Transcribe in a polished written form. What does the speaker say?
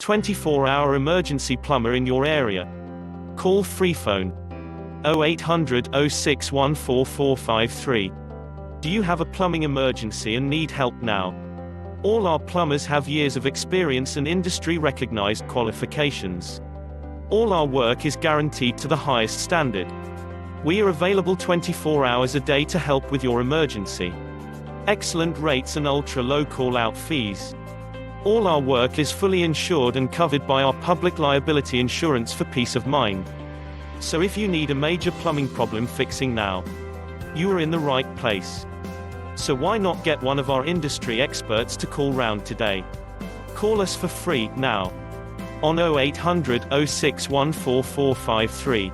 24-hour emergency plumber in your area. Call free phone 0800 06144453. Do you have a plumbing emergency and need help now? All our plumbers have years of experience and industry-recognized qualifications. All our work is guaranteed to the highest standard. We are available 24 hours a day to help with your emergency. Excellent rates and ultra-low call-out fees. All our work is fully insured and covered by our public liability insurance for peace of mind. So if you need a major plumbing problem fixing now, you are in the right place. So why not get one of our industry experts to call round today? Call us for free, now, on 0800 06144453.